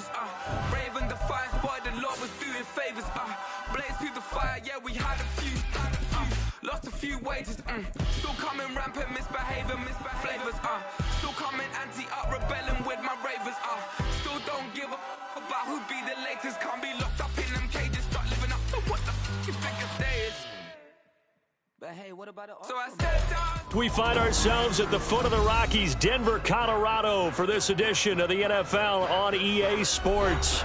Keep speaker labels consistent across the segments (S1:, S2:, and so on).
S1: contagious, brave and defiant, boy, the Lord was doing favors, blaze through the fire, yeah, we had a few, lost a few wages, still coming rampant, misbehaving, flavors, still coming anti-up, rebelling with my ravens, still don't give a about who be the latest, can't be locked up in them cages, start living up to what the you think a day is. But hey, what about it? So I stepped down.
S2: We find ourselves at the foot of the Rockies, Denver, Colorado, for this edition of the NFL on EA Sports.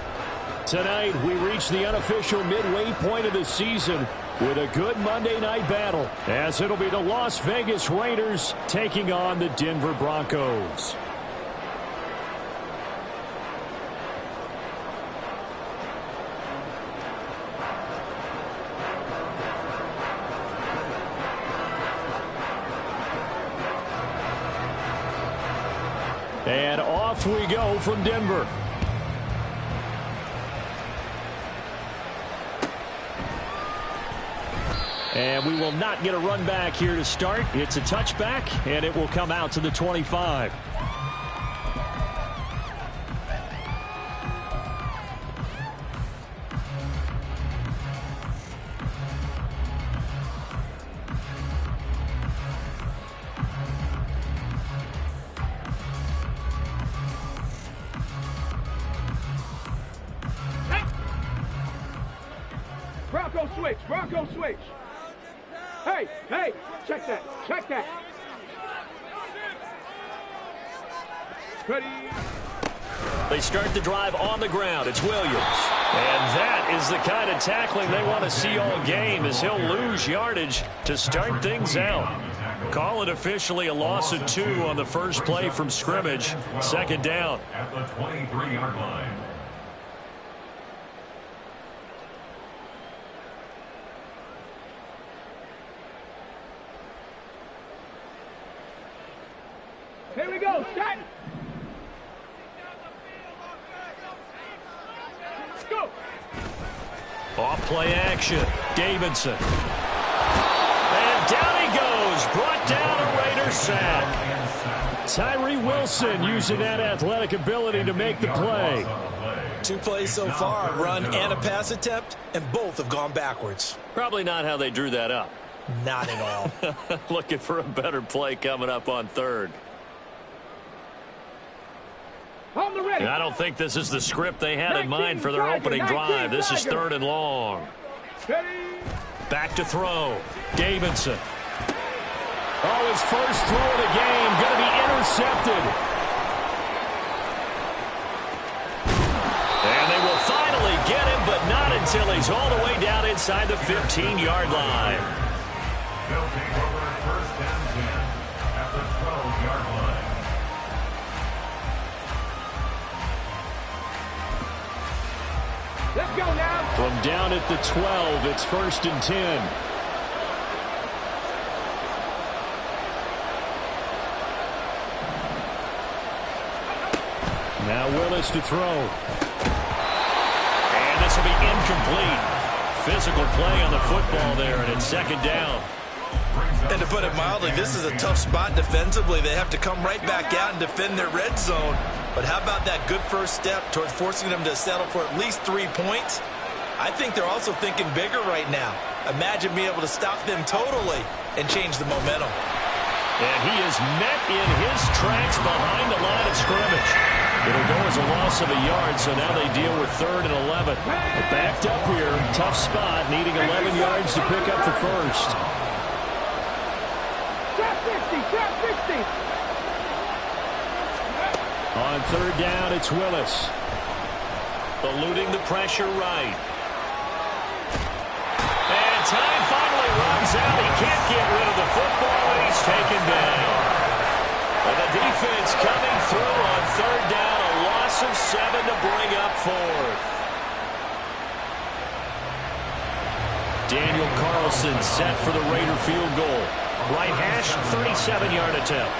S2: Tonight, we reach the unofficial midway point of the season with a good Monday night battle, as it'll be the Las Vegas Raiders taking on the Denver Broncos. And off we go from Denver. And we will not get a run back here to start. It's a touchback, and it will come out to the 25.
S3: Bronco switch. Hey, check that. Ready.
S2: They start the drive on the ground. It's Williams. And that is the kind of tackling they want to see all game, as he'll lose yardage to start things out. Call it officially a loss of 2 on the first play from scrimmage. Second down.
S4: At the 23-yard line.
S3: Here we go, set. Go.
S2: Off play action. Davidson. And down he goes. Brought down a Raider sack. Tyree Wilson using that athletic ability to make the play.
S5: 2 plays so far, a run and a pass attempt, and both have gone backwards.
S2: Probably not how they drew that up.
S5: Not at all.
S2: Looking for a better play coming up on third. And I don't think this is the script they had in mind for their opening drive. This is 3rd and long. Back to throw. Davidson. Oh, his first throw of the game going to be intercepted. And they will finally get him, but not until he's all the way down inside the 15-yard line.
S4: They'll take over 1st and 10 at the 12-yard line.
S3: Let's go now.
S2: From down at the 12, it's 1st and 10. Now Willis to throw. And this will be incomplete. Physical play on the football there, and it's 2nd down.
S5: And to put it mildly, this is a tough spot defensively. They have to come right back out and defend their red zone. But how about that good first step towards forcing them to settle for at least 3 points? I think they're also thinking bigger right now. Imagine being able to stop them totally and change the momentum.
S2: And he is met in his tracks behind the line of scrimmage. It'll go as a loss of a yard, so now they deal with 3rd and 11. They're backed up here, tough spot, needing 11 yards to pick up the first.
S3: Trap 60.
S2: On 3rd down, it's Willis. Eluding the pressure right. And time finally runs out. He can't get rid of the football, and he's taken down. And the defense coming through on 3rd down. A loss of 7 to bring up 4th. Daniel Carlson set for the Raider field goal. Right hash, 37-yard attempt.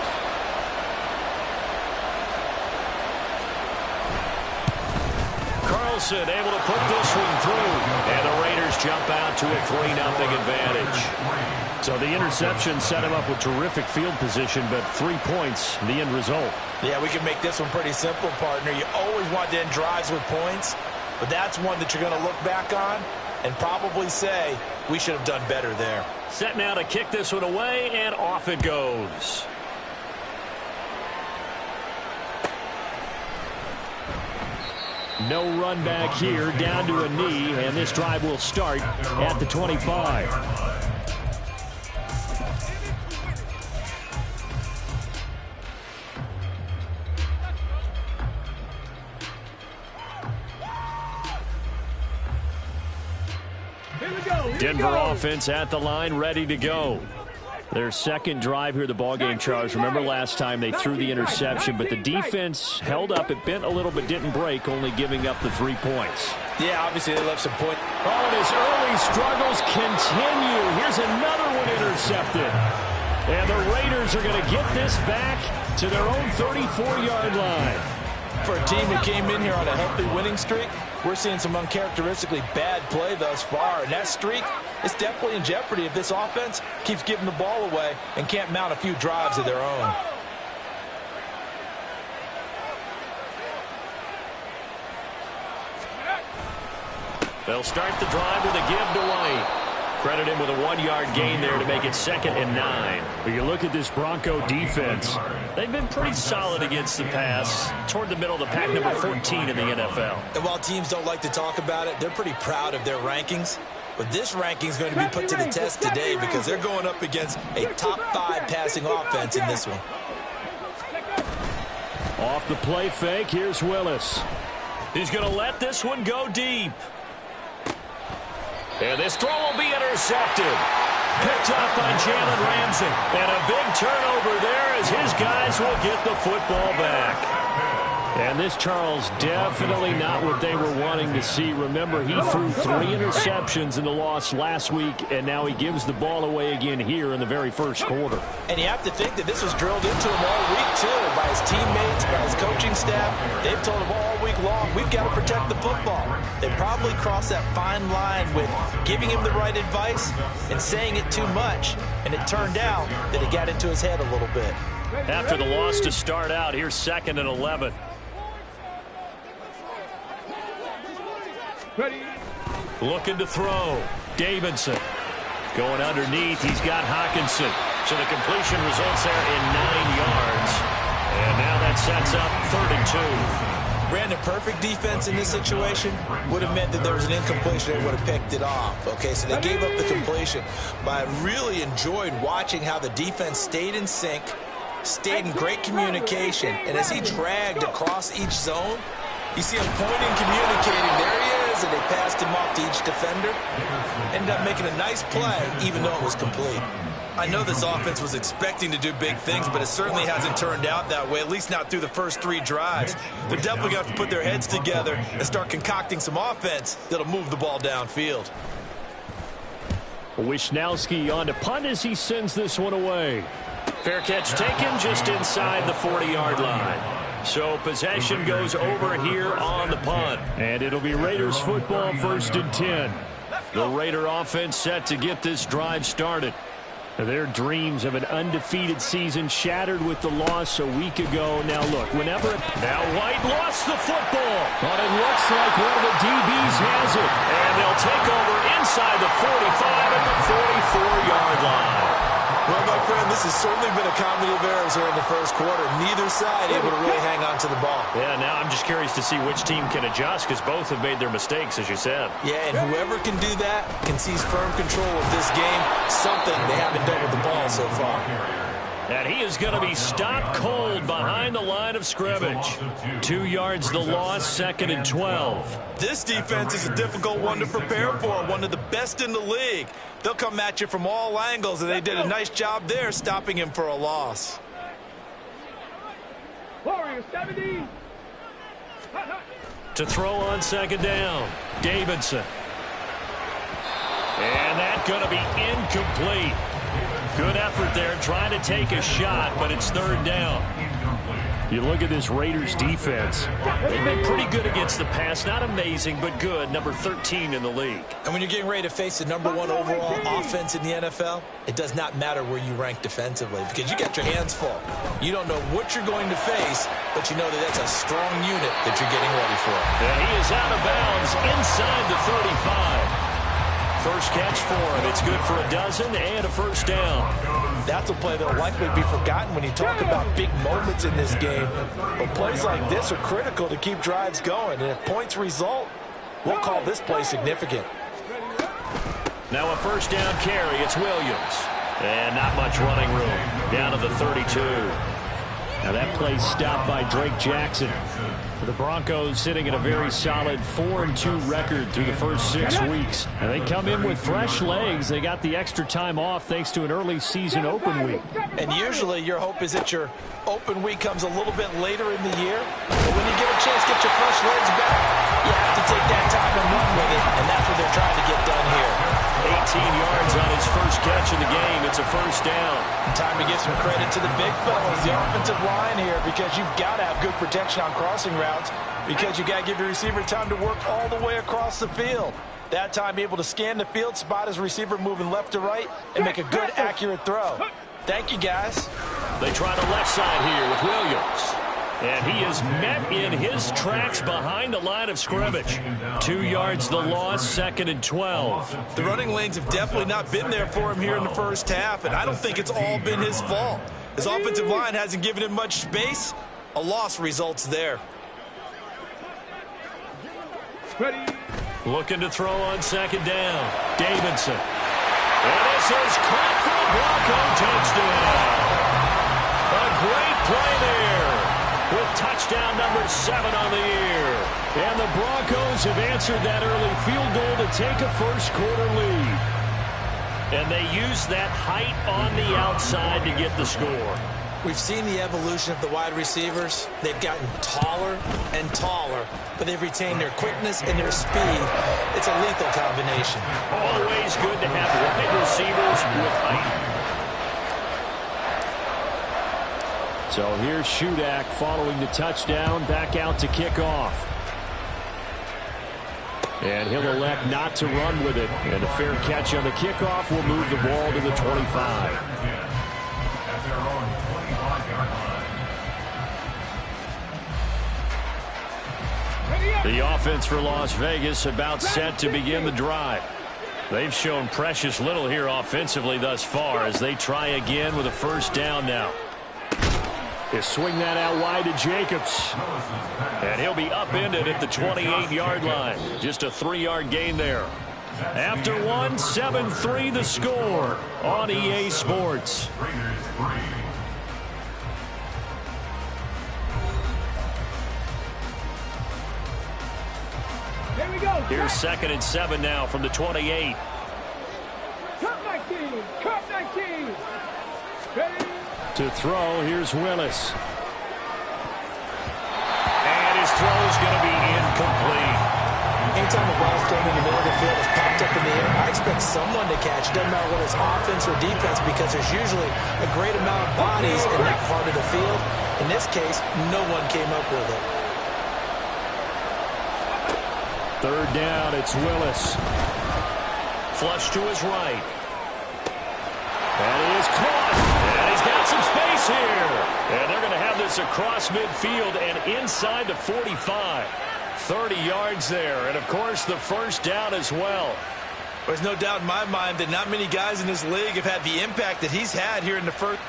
S2: Carlson able to put this one through. And the Raiders jump out to a 3-0 advantage. So the interception set him up with terrific field position, but 3 points, the end result.
S5: Yeah, we can make this one pretty simple, partner. You always want to end drives with points, but that's one that you're going to look back on and probably say, we should have done better there.
S2: Set now to kick this one away, and off it goes. No run back here, down to a knee, and this drive will start at the 25. Denver offense at the line, ready to go. Their second drive here, the ballgame, Charles. Remember last time they threw the interception, but the defense held up. It bent a little but didn't break, only giving up the 3 points.
S5: Yeah, obviously they left some points.
S2: Oh, and his early struggles continue. Here's another one intercepted. And the Raiders are going to get this back to their own 34-yard line.
S5: For a team who came in here on a healthy winning streak, we're seeing some uncharacteristically bad play thus far. And that streak is definitely in jeopardy if this offense keeps giving the ball away and can't mount a few drives of their own.
S2: They'll start the drive with a give to White. Credit him with a 1-yard gain there to make it 2nd and 9. But you look at this Bronco defense. They've been pretty solid against the pass. Toward the middle of the pack, number 14 in the NFL.
S5: And while teams don't like to talk about it, they're pretty proud of their rankings. But this ranking is going to be put to the test today because they're going up against a top 5 passing offense in this one.
S2: Off the play fake, here's Willis. He's going to let this one go deep. And this throw will be intercepted. Picked up by Jalen Ramsey. And a big turnover there as his guys will get the football back. And this, Charles, definitely not what they were wanting to see. Remember, he threw 3 interceptions in the loss last week, and now he gives the ball away again here in the very first quarter.
S5: And you have to think that this was drilled into him all week, too, by his teammates, by his coaching staff. They've told him all week long, we've got to protect the football. They probably crossed that fine line with giving him the right advice and saying it too much. And it turned out that it got into his head a little bit.
S2: After the loss to start out, here's 2nd and 11.
S3: Ready.
S2: Looking to throw. Davidson. Going underneath. He's got Hawkinson. So the completion results there in 9 yards. And now that sets up 3rd and 2.
S5: Brandon, perfect defense in this situation would have meant that there was an incompletion. They would have picked it off. Okay, so they gave up the completion. But I really enjoyed watching how the defense stayed in sync, stayed in great communication. And as he dragged across each zone, you see him pointing, communicating. There he is, and they passed him off to each defender. Ended up making a nice play, even though it was complete. I know this offense was expecting to do big things, but it certainly hasn't turned out that way, at least not through the first 3 drives. They're definitely going to have to put their heads together and start concocting some offense that'll move the ball downfield.
S2: Wisnowski on to punt as he sends this one away. Fair catch taken just inside the 40-yard line. So possession goes over here on the punt. And it'll be Raiders football, 1st and 10. The Raider offense set to get this drive started. Their dreams of an undefeated season shattered with the loss a week ago. Now look, now White lost the football. But it looks like one of the DBs has it. And they'll take over inside the 45 at the 44-yard line.
S5: Well, my friend, this has certainly been a comedy of errors here in the first quarter. Neither side able to really hang on to the ball.
S2: Yeah, now I'm just curious to see which team can adjust because both have made their mistakes, as you said.
S5: Yeah, and whoever can do that can seize firm control of this game, something they haven't done with the ball so far.
S2: And he is going to be stopped cold behind the line of scrimmage. 2 yards the loss, 2nd and 12.
S5: This defense is a difficult one to prepare for, one of the best in the league. They'll come at you from all angles, and they did a nice job there stopping him for a loss.
S3: Warriors 70.
S2: To throw on 2nd down, Davidson. And that's going to be incomplete. Good effort there trying to take a shot, but it's 3rd down. You look at this Raiders defense. They've been pretty good against the pass. Not amazing, but good. Number 13 in the league.
S5: And when you're getting ready to face the number 1 overall offense in the NFL, it does not matter where you rank defensively because you got your hands full. You don't know what you're going to face, but you know that that's a strong unit that you're getting ready for.
S2: And he is out of bounds inside the 35. First catch for him. It's good for a dozen and a first down.
S5: That's a play that will likely be forgotten when you talk about big moments in this game. But plays like this are critical to keep drives going. And if points result, we'll call this play significant.
S2: Now a first down carry. It's Williams. And not much running room. Down to the 32. Now that play stopped by Drake Jackson. The Broncos sitting at a very solid 4-2 record through the first 6 weeks. And they come in with fresh legs. They got the extra time off thanks to an early season open week.
S5: And usually your hope is that your open week comes a little bit later in the year. But when you get a chance to get your fresh legs back, you have to take that time and run with it. And that's what they're trying to get done here.
S2: 18 yards on his first catch in the game. It's a first down.
S5: Time to give some credit to the big fellas, the offensive line here, because you've got to have good protection on crossing routes because you got to give your receiver time to work all the way across the field. That time, be able to scan the field, spot his receiver moving left to right, and make a good, accurate throw. Thank you, guys.
S2: They try the left side here with Williams. And he is met in his tracks behind the line of scrimmage. 2 yards the loss, 2nd and 12.
S5: The running lanes have definitely not been there for him here in the first half, and I don't think it's all been his fault. His offensive line hasn't given him much space. A loss results there.
S2: Looking to throw on 2nd down. Davidson. And this is caught for a Bronco touchdown. A great play there, with touchdown number 7 on the year. And the Broncos have answered that early field goal to take a first quarter lead. And they use that height on the outside to get the score.
S5: We've seen the evolution of the wide receivers. They've gotten taller and taller, but they've retained their quickness and their speed. It's a lethal combination.
S2: Always good to have wide receivers with height. So here's Shudak following the touchdown, back out to kick off. And he'll elect not to run with it. And a fair catch on the kickoff will move the ball to the 25. The offense for Las Vegas about set to begin the drive. They've shown precious little here offensively thus far as they try again with a first down now. They swing that out wide to Jacobs. And he'll be upended at the 28-yard line. Just a 3-yard gain there. After one, 7-3 the score on EA Sports.
S3: Here we go.
S2: Here's 2nd and 7 now from the 28.
S3: Cut 19. Cut 19. Ready?
S2: To throw, here's Willis. And his throw is going to be incomplete.
S5: Anytime the ball's thrown in the middle of the field, it's popped up in the air, I expect someone to catch. It doesn't matter whether it's offense or defense because there's usually a great amount of bodies in that part of the field. In this case, no one came up with it.
S2: 3rd down, it's Willis. Flush to his right. And he is caught. And he's got some space here. And they're going to have this across midfield and inside the 45. 30 yards there. And, of course, the first down as well.
S5: There's no doubt in my mind that not many guys in this league have had the impact that he's had here in the first.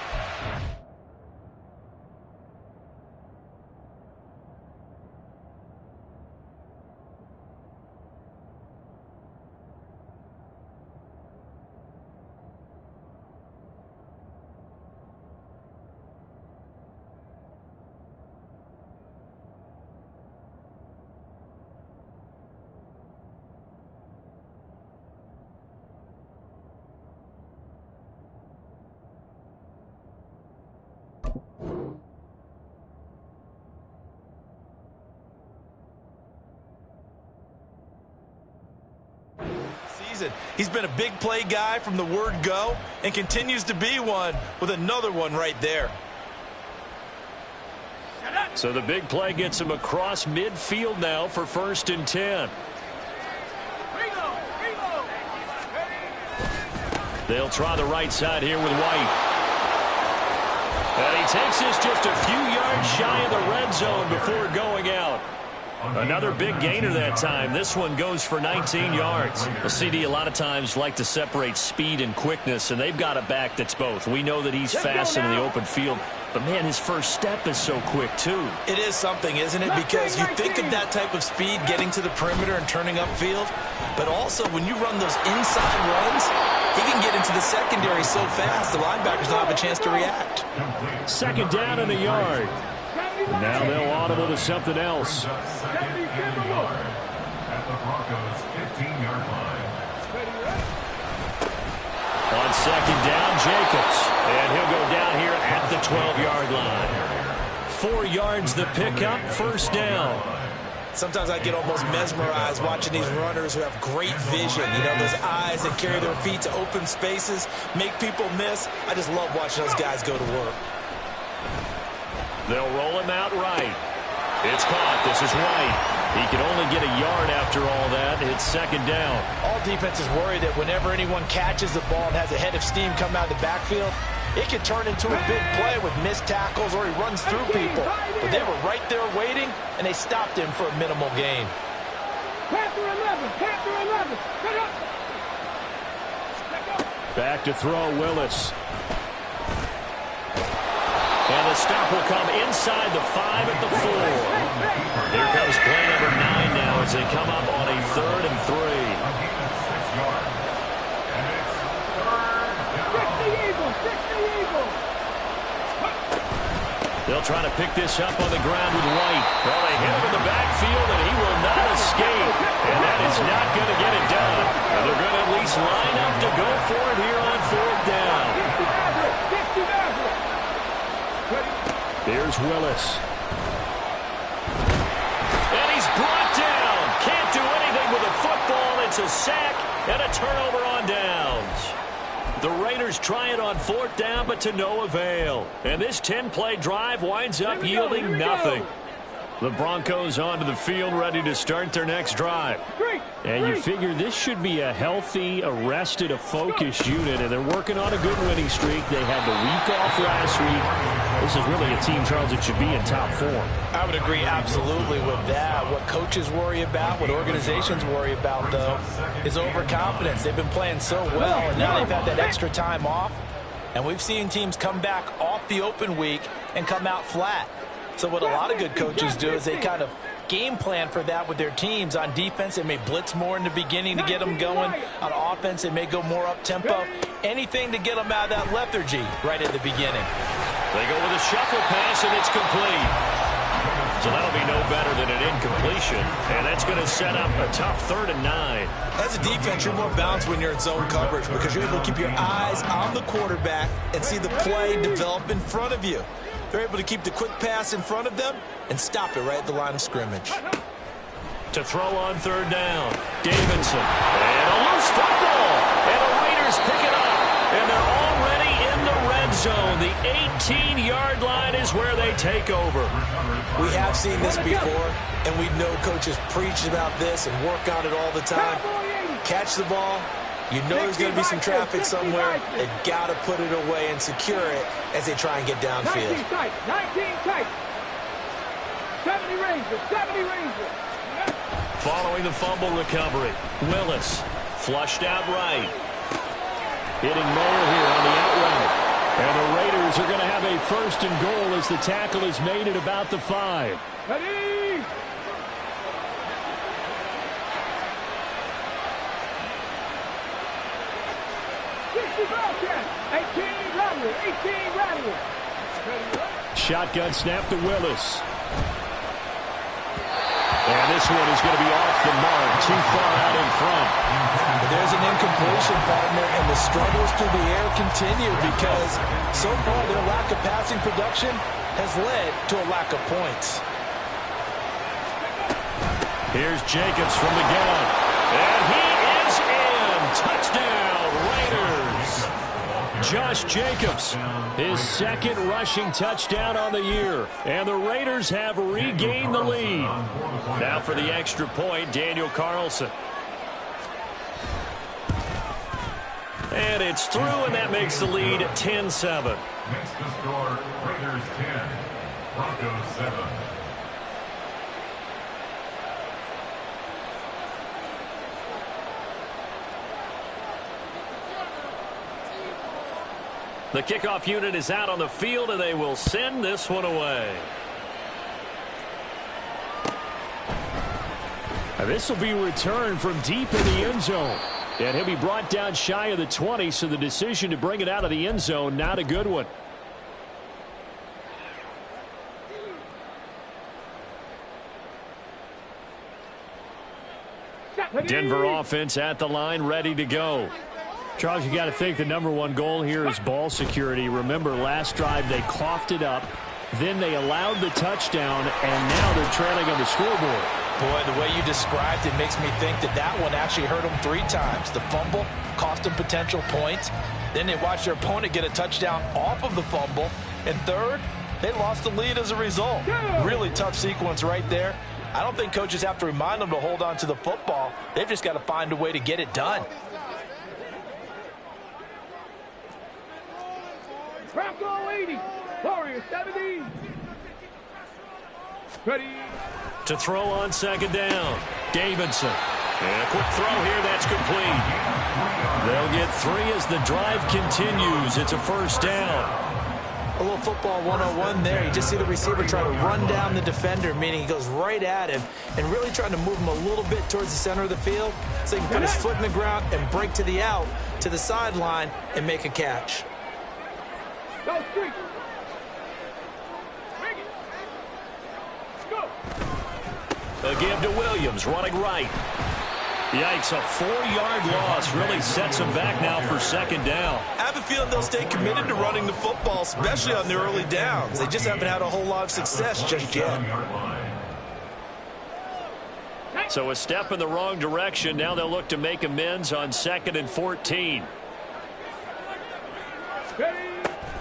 S5: He's been a big play guy from the word go and continues to be one with another one right there.
S2: So the big play gets him across midfield now for 1st and 10. They'll try the right side here with White. And he takes this just a few yards shy of the red zone before going out. Another big gainer that time. This one goes for 19 yards. The CD a lot of times like to separate speed and quickness, and they've got a back that's both. We know that he's fast in the open field, but, man, his first step is so quick, too.
S5: It is something, isn't it? Because you think of that type of speed getting to the perimeter and turning upfield, but also when you run those inside runs, he can get into the secondary so fast the linebackers don't have a chance to react.
S2: 2nd down and a yard. Now they'll audible to something else.
S4: At the Broncos' 15-yard line.
S2: On 2nd down, Jacobs. And he'll go down here at the 12-yard line. 4 yards the pickup, 1st down.
S5: Sometimes I get almost mesmerized watching these runners who have great vision. You know, those eyes that carry their feet to open spaces, make people miss. I just love watching those guys go to work.
S2: They'll roll him out right. It's caught. This is White. He can only get a yard after all that. It's 2nd down.
S5: All defenses worry that whenever anyone catches the ball and has a head of steam come out of the backfield, it can turn into a big play with missed tackles or he runs through people. But they were right there waiting, and they stopped him for a minimal gain.
S3: Panther 11, Panther 11. Get up.
S2: Back to throw, Willis. And the stop will come inside the 5 at the 4. Here comes play number 9 now as they come up on a 3rd and 3. They'll try to pick this up on the ground with White. Well, they hit him in the backfield, and he will not escape. And that is not going to get it done. And they're going to at least line up to go for it here on 4th down. Here's Willis. And he's brought down. Can't do anything with a football. It's a sack and a turnover on downs. The Raiders try it on 4th down, but to no avail. And this 10-play drive winds up yielding nothing. The Broncos onto the field ready to start their next drive. And you figure this should be a healthy, arrested, a focused unit, and they're working on a good winning streak. They had the week off last week. This is really a team, Charles, that should be in top form.
S5: I would agree absolutely with that. What coaches worry about, what organizations worry about, though, is overconfidence. They've been playing so well, and now they've had that extra time off. And we've seen teams come back off the open week and come out flat. So what a lot of good coaches do is they kind of game plan for that with their teams. On defense, they may blitz more in the beginning to get them going. On offense, they may go more up-tempo. Anything to get them out of that lethargy right at the beginning.
S2: They go with a shuffle pass, and it's complete. So that'll be no better than an incompletion. And that's going to set up a tough 3rd and 9.
S5: As a defense, you're more balanced when you're in zone coverage because you're able to keep your eyes on the quarterback and see the play develop in front of you. They're able to keep the quick pass in front of them and stop it right at the line of scrimmage.
S2: To throw on 3rd down, Davidson. And a loose football. And the Raiders pick it up. And they're already in the red zone. The 18-yard line is where they take over.
S5: We have seen this before, and we know coaches preach about this and work on it all the time. Catch the ball. You know there's going to be some traffic somewhere. They've got to put it away and secure it as they try and get downfield.
S3: 19 tight. 70 Rangers. 70 Rangers.
S2: Following the fumble recovery, Willis flushed out right. Hitting Mayer here on the out route. And the Raiders are going to have a 1st and goal as the tackle is made at about the 5.
S3: Ready?
S2: Shotgun snap to Willis. And this one is going to be off the mark, too far out in front.
S5: There's an incompletion, partner, and the struggles through the air continue because so far their lack of passing production has led to a lack of points.
S2: Here's Jacobs from the gun. And he is in. Touchdown, Raiders. Josh Jacobs, his second rushing touchdown on the year. And the Raiders have regained the lead. Now for the extra point, Daniel Carlson. And it's through, and that makes the lead 10-7.
S4: Makes the score Raiders 10, Broncos 7.
S2: The kickoff unit is out on the field, and they will send this one away. This will be returned from deep in the end zone. And he'll be brought down shy of the 20, so the decision to bring it out of the end zone, not a good one. Denver offense at the line, ready to go. Charles, you got to think the #1 goal here is ball security. Remember, last drive they coughed it up, then they allowed the touchdown, and now they're trailing on the scoreboard.
S5: Boy, the way you described it makes me think that one actually hurt them 3 times. The fumble cost them potential points. Then they watched their opponent get a touchdown off of the fumble. And third, they lost the lead as a result. Really tough sequence right there. I don't think coaches have to remind them to hold on to the football. They've just got to find a way to get it done.
S3: Bronco 80, Warriors 70. Ready.
S2: To throw on second down, Davidson. And a quick throw here, that's complete. They'll get 3 as the drive continues. It's a first down.
S5: A little football 101 there. You just see the receiver try to run down the defender, meaning he goes right at him and really trying to move him a little bit towards the center of the field so he can put his foot in the ground and break to the out, to the sideline, and make a catch.
S3: Go street. Bring it. Go.
S2: A give to Williams, running right. Yikes, a 4-yard loss really sets them back now for second down.
S5: I have a feeling they'll stay committed to running the football, especially on the early downs. They just haven't had a whole lot of success just yet.
S2: So a step in the wrong direction. Now they'll look to make amends on 2nd and 14.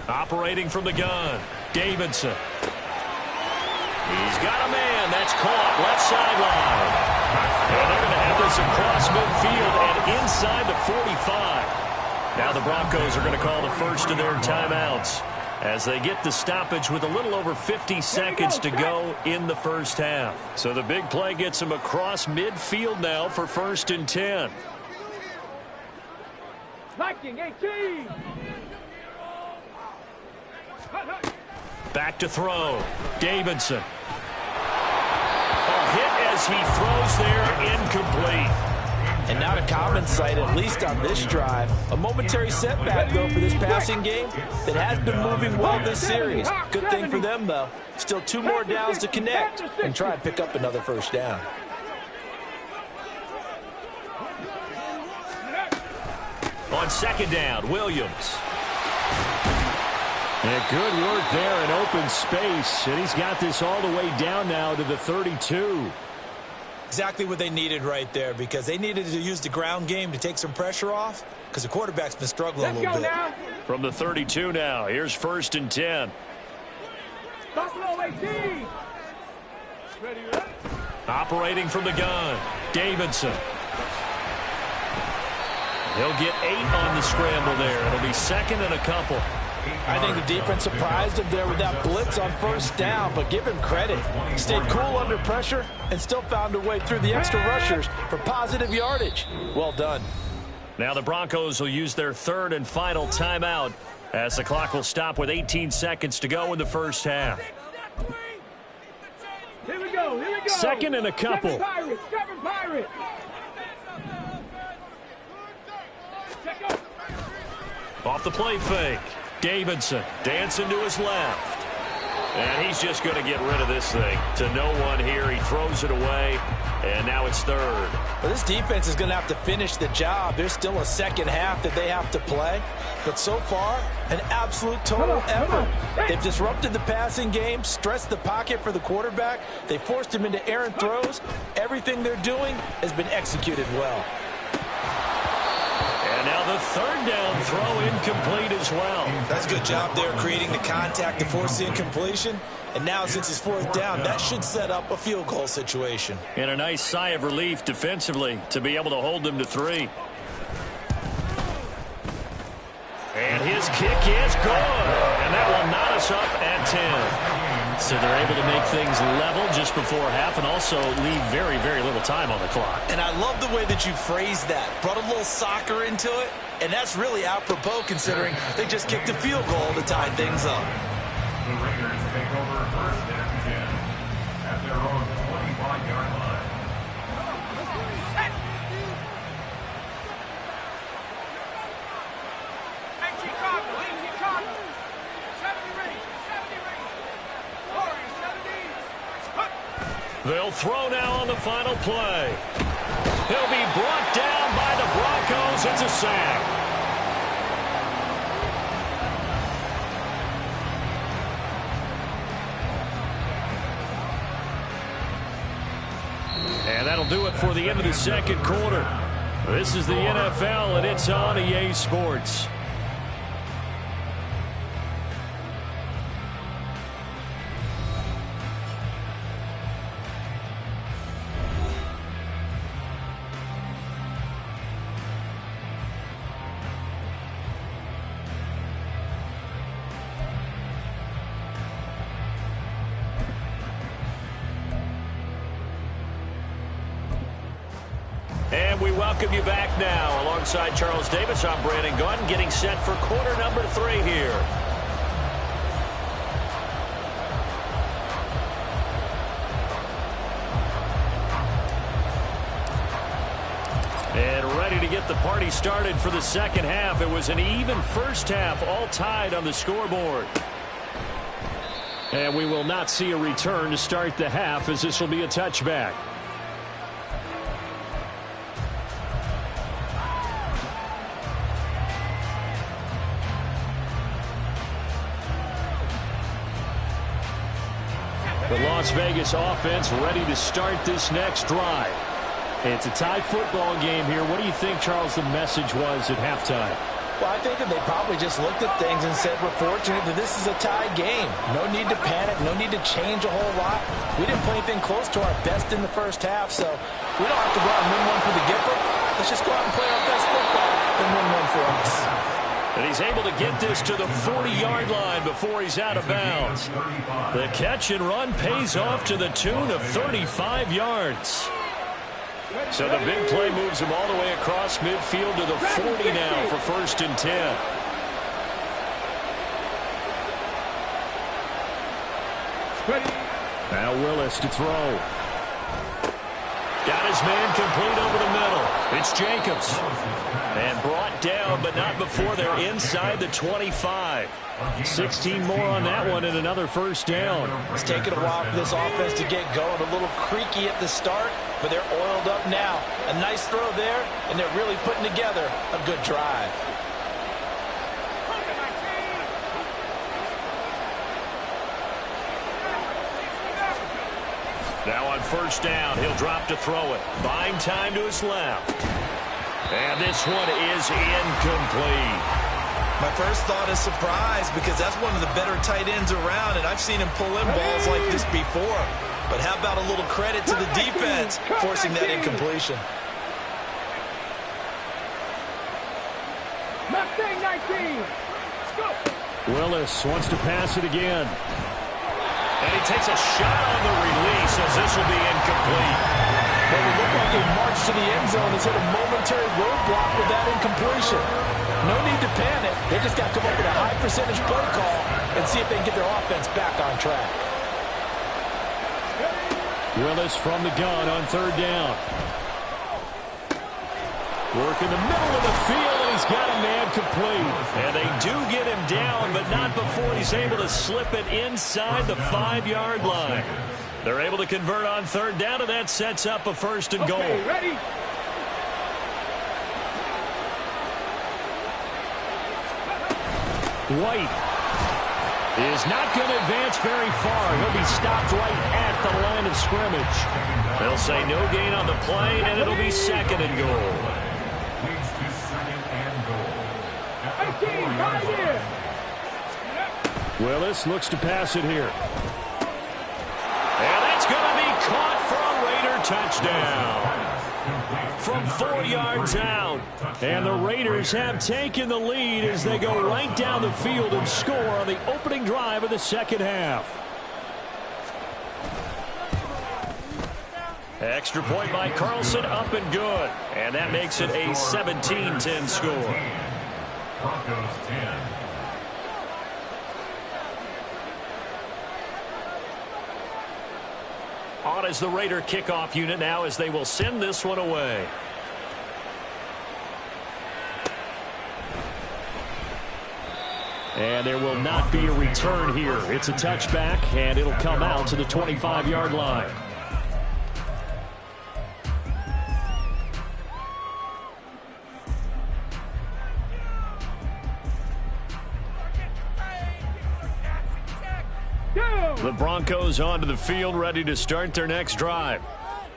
S2: Operating from the gun, Davidson. He's got a man. That's caught left sideline. And they're going to have this across midfield and inside the 45. Now the Broncos are going to call the first of their timeouts as they get the stoppage with a little over 50 seconds to go in the first half. So the big play gets them across midfield now for 1st and 10.
S3: Viking 18.
S2: Back to throw. Davidson. A hit as he throws there, incomplete.
S5: And not a common sight, at least on this drive. A momentary setback, though, for this passing game that has been moving well this series. Good thing for them, though. Still 2 more downs to connect and try and pick up another first down.
S2: On second down, Williams. And good work there in open space. And he's got this all the way down now to the 32.
S5: Exactly what they needed right there, because they needed to use the ground game to take some pressure off because the quarterback's been struggling a little bit.
S3: Now.
S2: From the 32 now, here's 1st and 10.
S3: Buffalo 18. Ready.
S2: Operating from the gun, Davidson. He'll get 8 on the scramble there. It'll be 2nd and a couple.
S5: I think the defense surprised him there with that blitz on first down, but give him credit. He stayed cool under pressure and still found a way through the extra rushers for positive yardage. Well done.
S2: Now the Broncos will use their 3rd and final timeout as the clock will stop with 18 seconds to go in the first half.
S3: Here we go.
S2: 2nd and a couple.
S3: Seven Pirates.
S2: Off the play fake. Davidson dancing to his left. And he's just going to get rid of this thing to no one here. He throws it away, and now it's 3rd.
S5: Well, this defense is going to have to finish the job. There's still a second half that they have to play. But so far, an absolute total effort. They've disrupted the passing game, stressed the pocket for the quarterback. They forced him into errant throws. Everything they're doing has been executed well.
S2: And And now the third down throw incomplete as well.
S5: That's a good job there creating the contact to force the incompletion. And now since it's fourth down, that should set up a field goal situation.
S2: And a nice sigh of relief defensively to be able to hold them to 3. And his kick is good. And that will knot us up at 10. So they're able to make things level just before half and also leave very, very little time on the clock.
S5: And I love the way that you phrased that. Brought a little soccer into it. And that's really apropos considering they just kicked a field goal to tie things up.
S4: The Raiders take over first and 10 at their own 25-yard line.
S2: They'll throw now on the final play. He'll be brought down by the Broncos. It's a sack. And that'll do it for the end of the second quarter. This is the NFL, and it's on EA Sports. And we welcome you back now. Alongside Charles Davis, I'm Brandon Gunn, getting set for quarter number 3 here. And ready to get the party started for the second half. It was an even first half, all tied on the scoreboard. And we will not see a return to start the half, as this will be a touchback. The Las Vegas offense ready to start this next drive. It's a tie football game here. What do you think, Charles, the message was at halftime?
S5: Well, I think that they probably just looked at things and said, we're fortunate that this is a tie game. No need to panic. No need to change a whole lot. We didn't play anything close to our best in the first half, so we don't have to go out and win one for the Gipper. Let's just go out and play our best football and win one for us.
S2: And he's able to get this to the 40-yard line before he's out of bounds. The catch and run pays off to the tune of 35 yards. So the big play moves him all the way across midfield to the 40 now for first and 10. Now Willis to throw. Got his man complete over the middle. It's Jacobs. And brought down, but not before they're inside the 25. 16 more on that one and another first down.
S5: It's taken a while for this offense to get going. A little creaky at the start, but they're oiled up now. A nice throw there, and they're really putting together a good drive.
S2: Now on first down, he'll drop to throw it. Buying time to his left. And this one is incomplete.
S5: My first thought is surprise because that's one of the better tight ends around, and I've seen him pull in balls like this before. But how about a little credit to the defense forcing that incompletion?
S3: Mustang 19. Let's go.
S2: Willis wants to pass it again. And he takes a shot on the release as this will be incomplete.
S5: But it looked like a march to the end zone has hit a momentary roadblock with that incompletion. No need to panic. They just got to come up with a high percentage play call and see if they can get their offense back on track.
S2: Willis from the gun on third down. Work in the middle of the field, and he's got a man complete. And they do get him down, but not before he's able to slip it inside the 5-yard line. They're able to convert on third down, and that sets up a first and goal.
S3: Okay, ready?
S2: White is not going to advance very far. He'll be stopped right at the line of scrimmage. They'll say no gain on the play, and it'll be second and goal.
S4: Leads to second and goal. At the
S3: 18, 5 years.
S2: Well, this looks to pass it here. And that's going to be caught for a Raider touchdown. From 4 yards out. And the Raiders have taken the lead as they go right down the field and score on the opening drive of the second half. Extra point by Carlson, up and good. And that makes it a 17-10 score.
S4: Broncos 10.
S2: On is the Raider kickoff unit now as they will send this one away. And there will not be a return here. It's a touchback, and it'll come out to the 25-yard line. The Broncos onto the field, ready to start their next drive.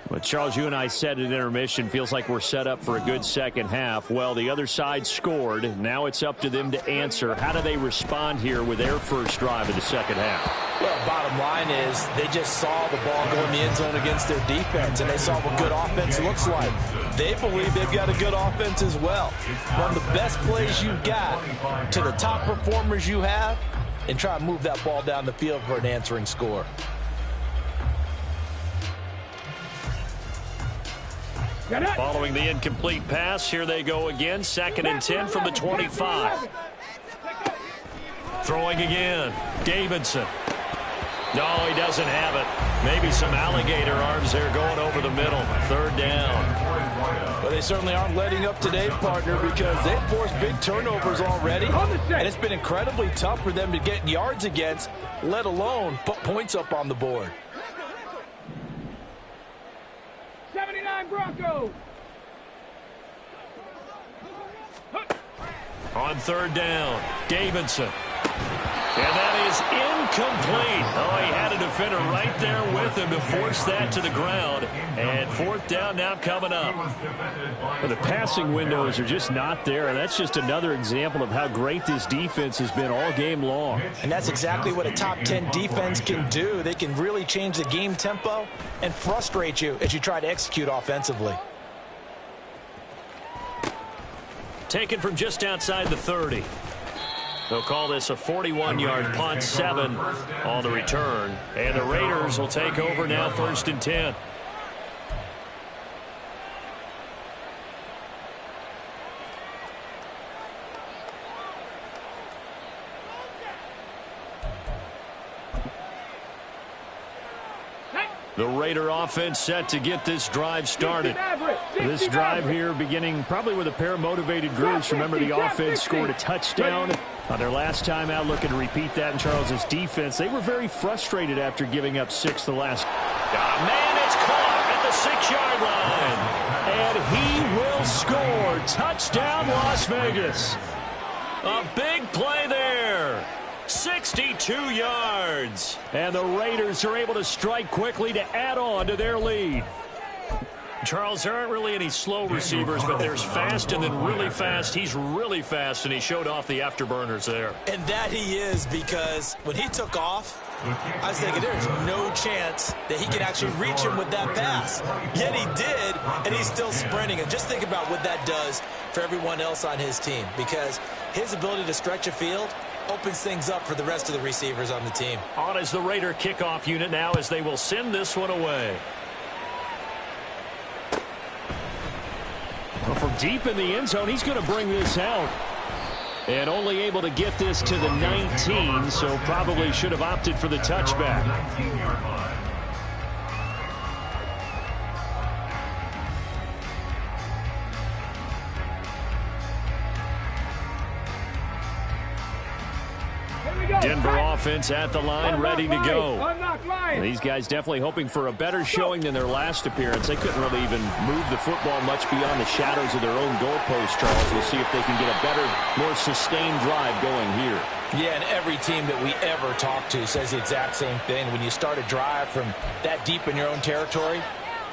S2: But Charles, you and I said at intermission, feels like we're set up for a good second half. Well, the other side scored. Now it's up to them to answer. How do they respond here with their first drive of the second half?
S5: Well, bottom line is they just saw the ball go in the end zone against their defense, and they saw what good offense looks like. They believe they've got a good offense as well. One of the best plays you've got to the top performers you have, and try and move that ball down the field for an answering score.
S2: Following the incomplete pass, here they go again. 2nd and 10 from the 25. Throwing again. Davidson. No, he doesn't have it. Maybe some alligator arms there going over the middle. 3rd down.
S5: Well, they certainly aren't letting up today, partner, because they've forced big turnovers already. And it's been incredibly tough for them to get yards against, let alone put points up on the board.
S3: 79 Broncos.
S2: On 3rd down, Davidson. And that is incomplete. Oh, he had a defender right there with him to force that to the ground. And 4th down now coming up. Well, the passing windows are just not there. And that's just another example of how great this defense has been all game long.
S5: And that's exactly what a top 10 defense can do. They can really change the game tempo and frustrate you as you try to execute offensively.
S2: Taken from just outside the 30. They'll call this a 41-yard punt, 7 on the return. And the Raiders will take over now, 1st and 10. The Raider offense set to get this drive started. This drive here beginning probably with a pair of motivated groups. Remember, the offense scored a touchdown on their last time out. Looking to repeat that in Charles's defense. They were very frustrated after giving up 6 the last. Man, it's caught at the 6-yard line. And he will score. Touchdown, Las Vegas. A big play there. 62 yards. And the Raiders are able to strike quickly to add on to their lead. Charles, there aren't really any slow receivers, but there's fast and then really fast. He's really fast, and he showed off the afterburners there.
S5: And that he is, because when he took off, I was thinking there's no chance that he could actually reach him with that pass. Yet he did, and he's still sprinting. And just think about what that does for everyone else on his team, because his ability to stretch a field opens things up for the rest of the receivers on the team.
S2: On is the Raider kickoff unit now as they will send this one away. Well, from deep in the end zone, he's going to bring this out. And only able to get this to the 19, so probably should have opted for the touchback.
S4: 19-yard line.
S2: Denver offense at the line, ready to go. These guys definitely hoping for a better showing than their last appearance. They couldn't really even move the football much beyond the shadows of their own goalpost, Charles. We'll see if they can get a better, more sustained drive going here.
S5: Yeah, and every team that we ever talk to says the exact same thing. When you start a drive from that deep in your own territory,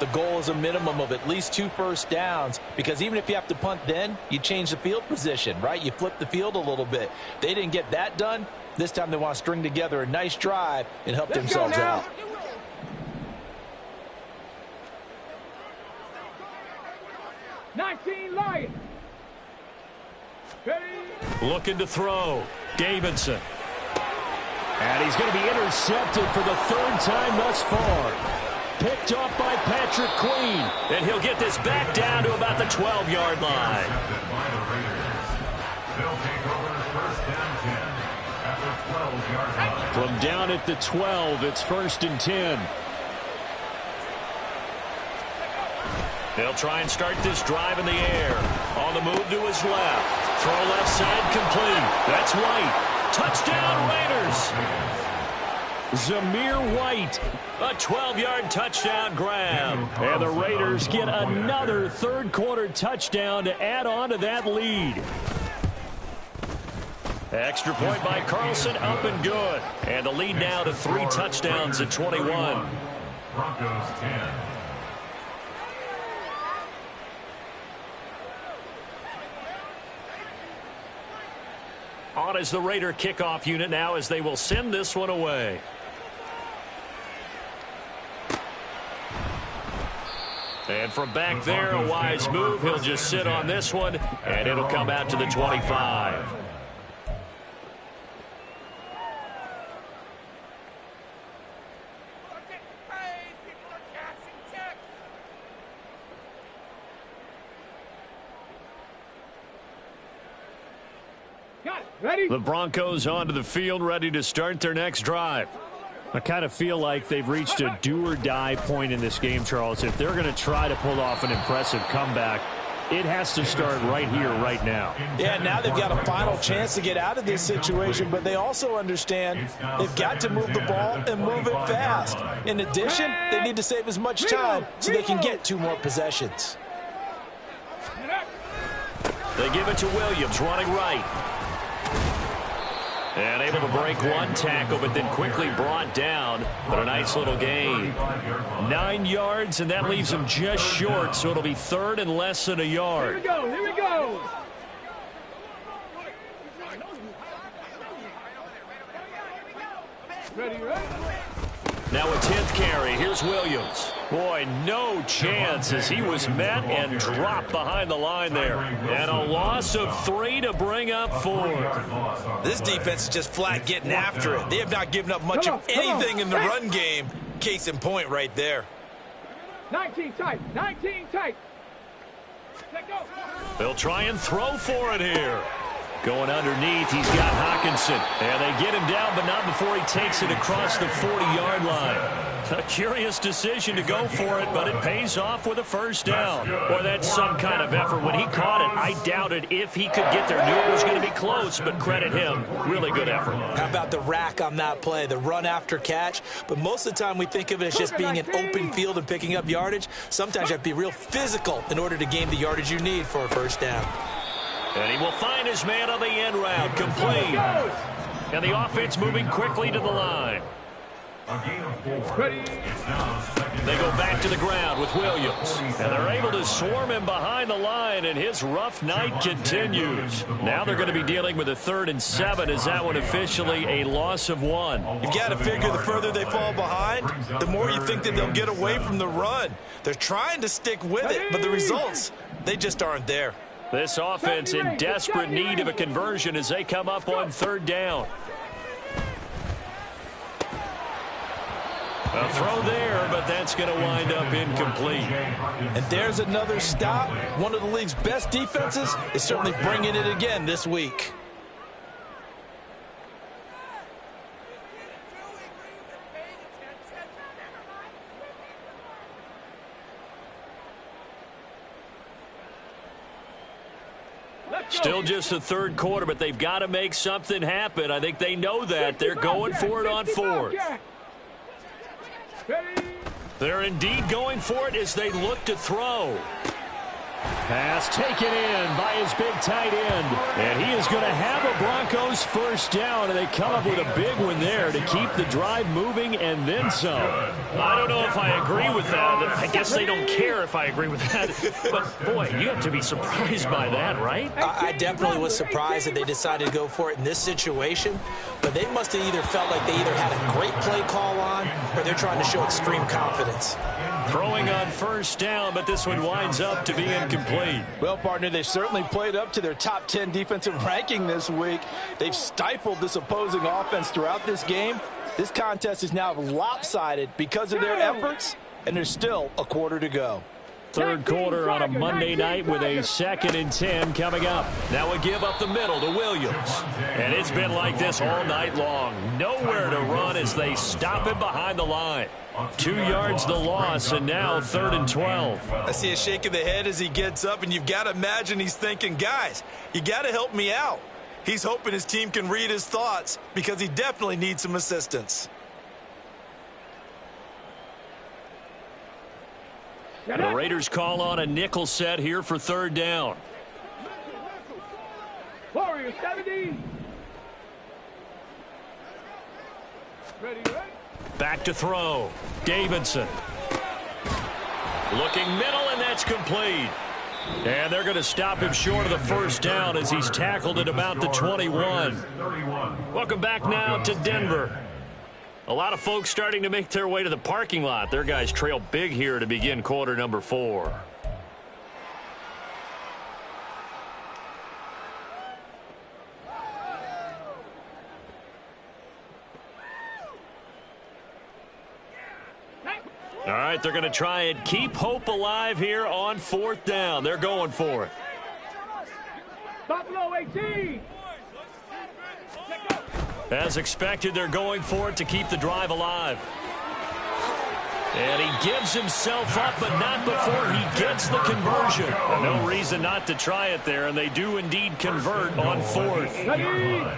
S5: The goal is a minimum of at least 2 first downs, because even if you have to punt then, you change the field position, right? You flip the field a little bit. They didn't get that done. This time they want to string together a nice drive and help themselves out.
S3: Lions.
S2: Looking to throw. Davidson. And he's going to be intercepted for the 3rd time thus far. Picked off by Patrick Queen. And he'll get this back down to about the 12-yard line. From down at the 12, it's 1st and 10. They'll try and start this drive in the air. On the move to his left. Throw left side complete. That's White. Touchdown Raiders. Zamir White. A 12-yard touchdown grab. And the Raiders get another 3rd quarter touchdown to add on to that lead. Extra point by Carlson, up and good. And the lead now to 3 touchdowns at 21.
S4: Broncos 10.
S2: On is the Raider kickoff unit now as they will send this one away. And from back there, a wise move. He'll just sit on this one, and it'll come out to the 25.
S3: Ready?
S2: The Broncos onto the field, ready to start their next drive. I kind of feel like they've reached a do-or-die point in this game, Charles. If they're going to try to pull off an impressive comeback, it has to start right here, right now.
S5: Yeah, now they've got a final chance to get out of this situation, but they also understand they've got to move the ball and move it fast. In addition, they need to save as much time so they can get 2 more possessions.
S2: They give it to Williams, running right. And able to break 1 tackle, but then quickly brought down. But a nice little gain. 9 yards, and that leaves him just short, so it'll be 3rd and less than a yard.
S3: Here we go, here we go. Ready, right?
S2: Now a 10th carry. Here's Williams. Boy, no chance as he was met and dropped behind the line there. And a loss of 3 to bring up 4.
S5: This defense is just flat getting after it. They have not given up much of anything in the run game. Case in point right there.
S3: 19 tight, 19 tight. Let go.
S2: They'll try and throw for it here. Going underneath, he's got Hockenson. And they get him down, but not before he takes it across the 40-yard line. A curious decision to go for it, but it pays off with a 1st down. Boy, that's some kind of effort. When he caught it, I doubted if he could get there. Knew it was going to be close, but credit him. Really good effort.
S5: How about the rack on that play, the run after catch? But most of the time we think of it as just being an open field and picking up yardage. Sometimes you have to be real physical in order to gain the yardage you need for a 1st down.
S2: And he will find his man on the end route, complete. And the offense moving quickly to the line. They go back to the ground with Williams. And they're able to swarm him behind the line, and his rough night continues. Now they're going to be dealing with a 3rd and 7. Is that one officially a loss of 1?
S5: You've got to figure the further they fall behind, the more you think that they'll get away from the run. They're trying to stick with it, but the results, they just aren't there.
S2: This offense in desperate need of a conversion as they come up on 3rd down. A throw there, but that's going to wind up incomplete.
S5: And there's another stop. One of the league's best defenses is certainly bringing it again this week.
S2: Still just the 3rd quarter, but they've got to make something happen. I think they know that. They're going for it on 4th. They're indeed going for it as they look to throw. Pass taken in by his big tight end. And he is going to have a Broncos first down, and they come up with a big one there to keep the drive moving and then some.
S6: I don't know if I agree with that. I guess they don't care if I agree with that. But, boy, you have to be surprised by that, right?
S5: I definitely was surprised that they decided to go for it in this situation. But they must have either felt like they either had a great play call on or they're trying to show extreme confidence.
S2: Throwing on first down, but this one winds up to be incomplete.
S7: Well, partner, they've certainly played up to their top 10 defensive ranking this week. They've stifled this opposing offense throughout this game. This contest is now lopsided because of their efforts, and there's still a quarter to go.
S2: Third quarter on a Monday night with a 2nd and 10 coming up. Now a give up the middle to Williams. And it's been like this all night long. Nowhere to run as they stop him behind the line. 2 yards the loss, and now 3rd and 12.
S5: I see a shake of the head as he gets up, and you've got to imagine he's thinking, guys, you got to help me out. He's hoping his team can read his thoughts because he definitely needs some assistance.
S2: The Raiders call on a nickel set here for 3rd down.
S3: Warriors 70. Ready.
S2: Back to throw. Davidson. Looking middle, and that's complete. And they're going to stop him short of the first down as he's tackled at about the 21. Welcome back now to Denver. A lot of folks starting to make their way to the parking lot. Their guys trail big here to begin quarter number 4. All right, they're going to try and keep hope alive here on 4th down. They're going for it.
S3: Buffalo 18.
S2: As expected, they're going for it to keep the drive alive. And he gives himself up, but not before he gets the conversion. No reason not to try it there, and they do indeed convert on 4th.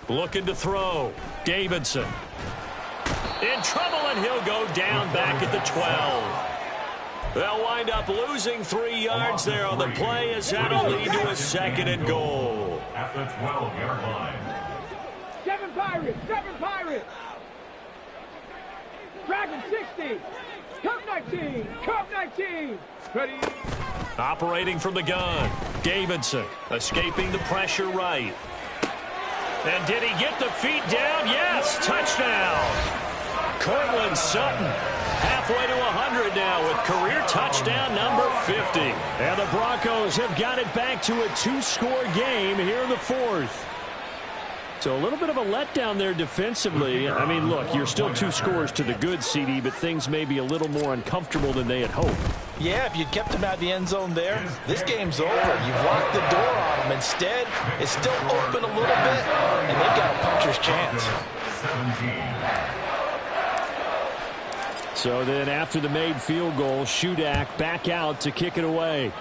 S2: Looking to throw. Davidson. In trouble, and he'll go down back at the 12. They'll wind up losing 3 yards there on the play as that'll lead to a 2nd and goal.
S4: At the 12-yard line.
S3: 7 Pirates. Dragon 60. Cup 19. Ready.
S2: Operating from the gun. Davidson escaping the pressure right. And did he get the feet down? Yes, touchdown. Cortland Sutton halfway to 100 now with career touchdown number 50. And the Broncos have got it back to a 2-score game here in the 4th. So a little bit of a letdown there defensively. I mean, look, you're still 2 scores to the good, CD, but things may be a little more uncomfortable than they had hoped.
S7: Yeah, if you'd kept him out of the end zone there, this game's over. You've locked the door on him. Instead, it's still open a little bit, and they've got a puncher's chance.
S4: 17.
S2: So then after the made field goal, Shudak back out to kick it away.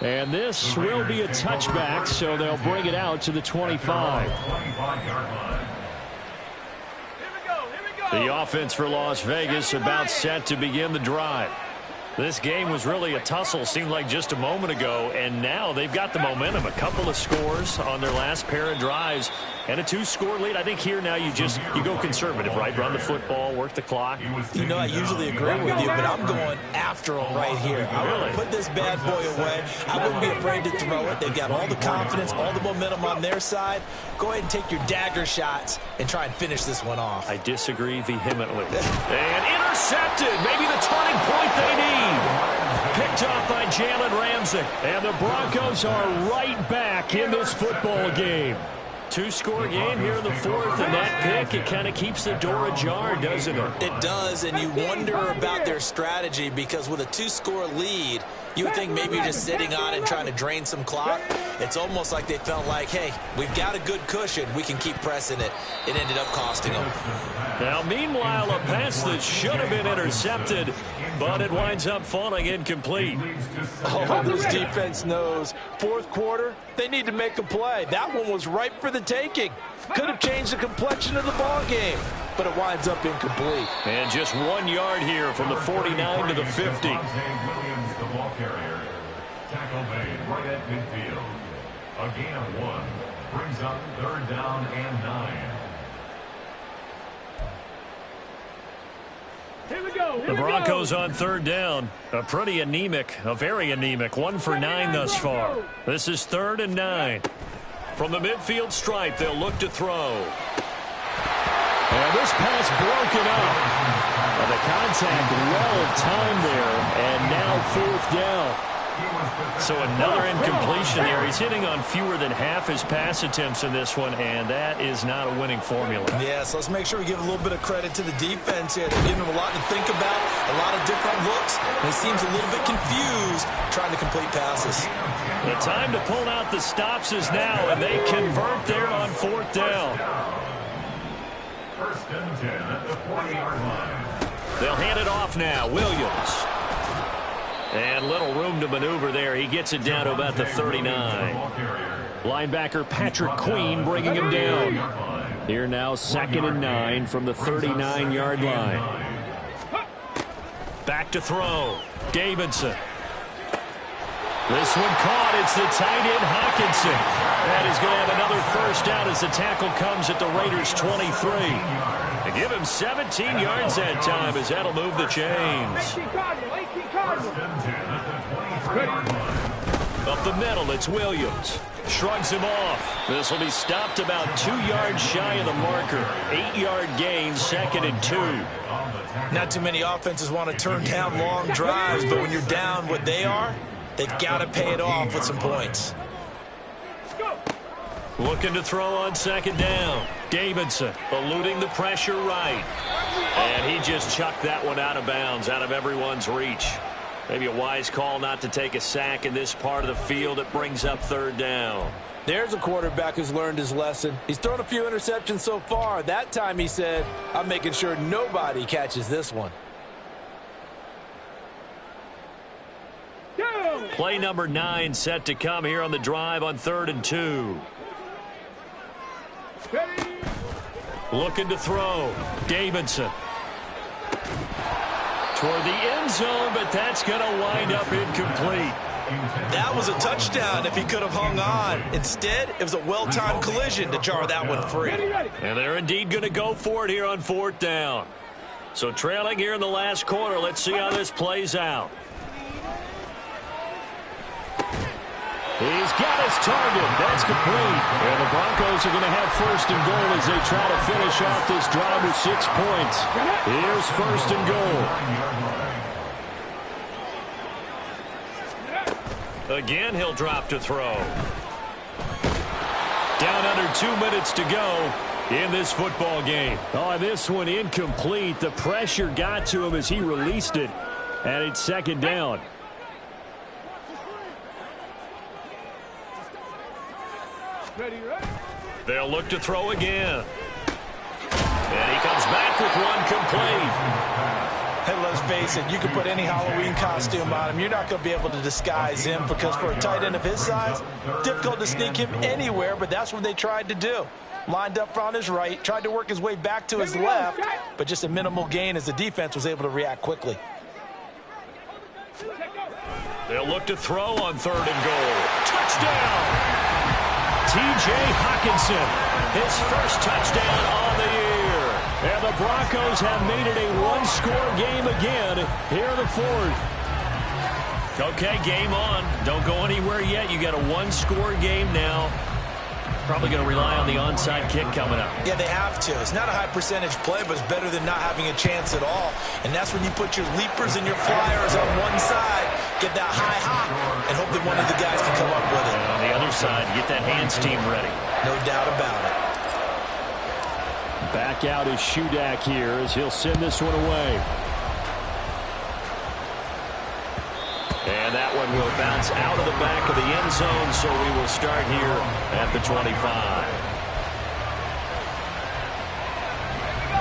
S2: And this will be a touchback, so they'll bring it out to the 25. The offense for Las Vegas about set to begin the drive. This game was really a tussle, seemed like just a moment ago, and now they've got the momentum. A couple of scores on their last pair of drives and a 2-score lead. I think here now you go conservative, right? Run the football, work the clock.
S5: You know, I usually agree with you, but I'm going after them right here. I want to put this bad boy away. I wouldn't be afraid to throw it. They've got all the confidence, all the momentum on their side. Go ahead and take your dagger shots and try and finish this one off.
S2: I disagree vehemently. And intercepted. Maybe the turning point they need. Picked up by Jalen Ramsey. And the Broncos are right back in this football game. 2-score game here in the 4th, and that pick, it kind of keeps the door ajar, doesn't it?
S5: It does, and you wonder about their strategy because with a 2-score lead, You would think maybe you're just sitting on it and trying to drain some clock. It's almost like they felt like, hey, we've got a good cushion. We can keep pressing it. It ended up costing them.
S2: Now, meanwhile, a pass that should have been intercepted, but it winds up falling incomplete.
S7: Oh, this defense knows. Fourth quarter, they need to make a play. That one was ripe for the taking. Could have changed the complexion of the ball game, but it winds up incomplete.
S2: And just 1 yard here from the 49 to the 50.
S4: Williams, the ball carrier. Tackle made right at midfield. A gain of 1 brings up 3rd down and 9.
S3: Here we go.
S2: The Broncos on 3rd down. A very anemic 1 for 9 thus far. This is 3rd and 9. From the midfield stripe, they'll look to throw. And this pass broken up. And the contact well timed there, and now 4th down. So another incompletion there. He's hitting on fewer than half his pass attempts in this one, and that is not a winning formula.
S5: Yes, let's make sure we give a little bit of credit to the defense here. They're giving him a lot to think about, a lot of different looks, and he seems a little bit confused trying to complete passes.
S2: The time to pull out the stops is now, and they convert there on 4th down.
S4: 1st and 10 at the 40-yard line.
S2: They'll hand it off now. Williams. And little room to maneuver there. He gets it down to about the 39. Linebacker Patrick Queen bringing him down. Here now 2nd and 9 from the 39-yard line. Back to throw. Davidson. This one caught. It's the tight end Hawkinson. That is going to have another 1st down as the tackle comes at the Raiders' 23. And give him 17 yards that time as that'll move the chains.
S3: 18 Cardinal.
S2: Up the middle, it's Williams. Shrugs him off. This will be stopped about 2 yards shy of the marker. 8-yard gain, 2nd and 2.
S5: Not too many offenses want to turn down long drives, but when you're down what they are, they've got to pay it off with some points.
S2: Looking to throw on 2nd down. Davidson eluding the pressure right. And he just chucked that one out of bounds, out of everyone's reach. Maybe a wise call not to take a sack in this part of the field. It brings up 3rd down.
S7: There's a quarterback who's learned his lesson. He's thrown a few interceptions so far. That time he said, I'm making sure nobody catches this one.
S2: Play number 9 set to come here on the drive on 3rd and 2. Looking to throw. Davidson. Toward the end zone, but that's going to wind up incomplete.
S5: That was a touchdown if he could have hung on. Instead, it was a well-timed collision to jar that one free.
S2: And they're indeed going to go for it here on 4th down. So trailing here in the last quarter, let's see how this plays out. He's got his target. That's complete. And the Broncos are going to have 1st and goal as they try to finish off this drive with 6 points. Here's 1st and goal. Again, he'll drop to throw. Down under 2 minutes to go in this football game. Oh, this one incomplete. The pressure got to him as he released it. And it's 2nd down. They'll look to throw again. And he comes back with one complete.
S5: And let's face it, you can put any Halloween costume on him. You're not going to be able to disguise him because for a tight end of his size, difficult to sneak him anywhere, but that's what they tried to do. Lined up on his right, tried to work his way back to his left, but just a minimal gain as the defense was able to react quickly.
S2: They'll look to throw on 3rd and goal. Touchdown! T.J. Hawkinson, his 1st touchdown on the year. And the Broncos have made it a 1-score game again here in the 4th. Okay, game on. Don't go anywhere yet. You got a 1-score game now. Probably going to rely on the onside kick coming up.
S5: Yeah, they have to. It's not a high percentage play, but it's better than not having a chance at all. And that's when you put your leapers and your flyers on one side, get that high hop, and hope that one of the guys can come up with it.
S2: And on the other side, get that hands team ready.
S5: No doubt about it.
S2: Back out is Shudak here as he'll send this one away. And that one will bounce out of the back of the end zone, so we will start here at the 25.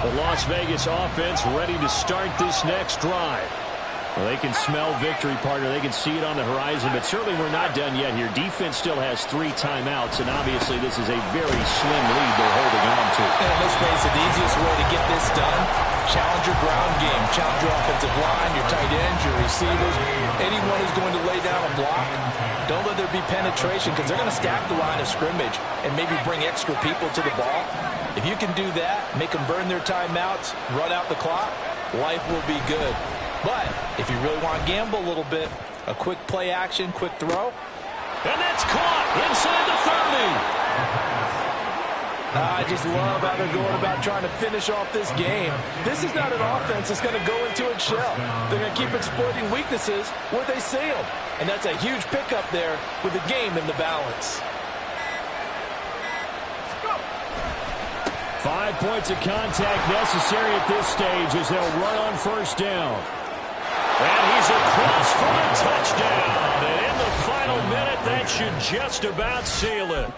S2: The Las Vegas offense ready to start this next drive. Well, they can smell victory, partner. They can see it on the horizon, but certainly we're not done yet here. Defense still has 3 timeouts, and obviously this is a very slim lead they're holding on to.
S7: And let's face it, the easiest way to get this done, challenge your ground game, challenge your offensive line, your tight ends, your receivers, anyone who's going to lay down a block. Don't let there be penetration because they're going to stack the line of scrimmage and maybe bring extra people to the ball. If you can do that, make them burn their timeouts, run out the clock, life will be good. But if you really want to gamble a little bit, a quick play action, quick throw.
S2: And that's caught inside the 30.
S7: I just love how they're going about trying to finish off this game. This is not an offense that's going to go into its shell. They're going to keep exploiting weaknesses where they see them. And that's a huge pickup there with the game in the balance.
S2: 5 points of contact necessary at this stage as they'll run on first down. And he's across for a touchdown. And in the final minute, that should just about seal it.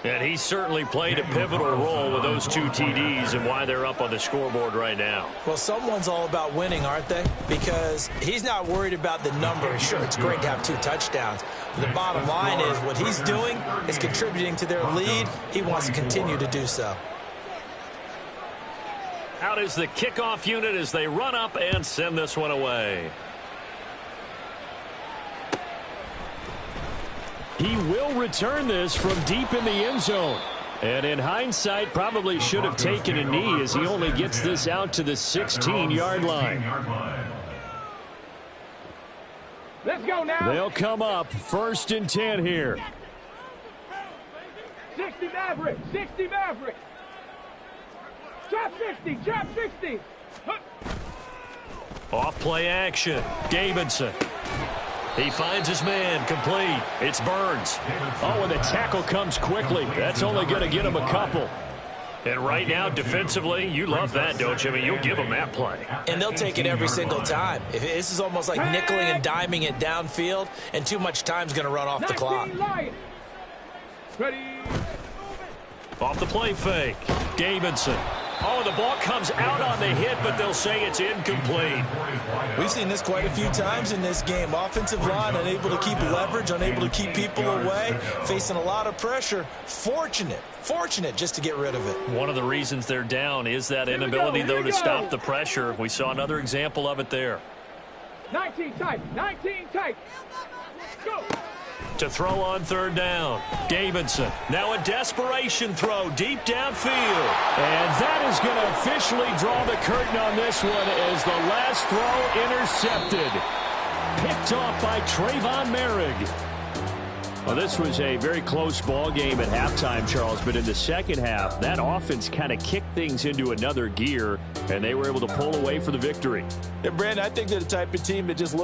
S2: And he certainly played a pivotal role with those 2 TDs and why they're up on the scoreboard right now.
S7: Well, someone's all about winning, aren't they? Because he's not worried about the number. Sure, it's great to have 2 touchdowns. But the bottom line is what he's doing is contributing to their lead. He wants to continue to do so.
S2: Out is the kickoff unit as they run up and send this one away. He will return this from deep in the end zone. And in hindsight, probably should have taken a knee as he only gets this out to the 16-yard line.
S3: Let's go now.
S2: They'll come up 1st and 10 here.
S3: 60 Maverick. 60 Maverick. Drop 60. Drop 60.
S2: Off play action. Davidson. He finds his man, complete. It's Burns. Oh, and the tackle comes quickly. That's only going to get him a couple. And right now, defensively, you love that, don't you? I mean, you'll give them that play.
S7: And they'll take it every single time. This is almost like nickeling and diming it downfield, and too much time's going to run off the clock.
S3: Ready.
S2: Off the play fake. Davidson. Oh, the ball comes out on the hit, but they'll say it's incomplete.
S7: We've seen this quite a few times in this game. Offensive line unable to keep leverage, unable to keep people away, facing a lot of pressure. Fortunate just to get rid of it.
S2: One of the reasons they're down is that inability, though, to stop the pressure. We saw another example of it there.
S3: 19 tight. 19 tight. Go.
S2: To throw on 3rd down. Davidson. Now a desperation throw deep downfield. And that is going to officially draw the curtain on this one as the last throw intercepted. Picked off by Trayvon Merrick. Well, this was a very close ball game at halftime, Charles, but in the second half, that offense kind of kicked things into another gear, and they were able to pull away for the victory.
S7: Yeah, Brandon, I think they're the type of team that just looks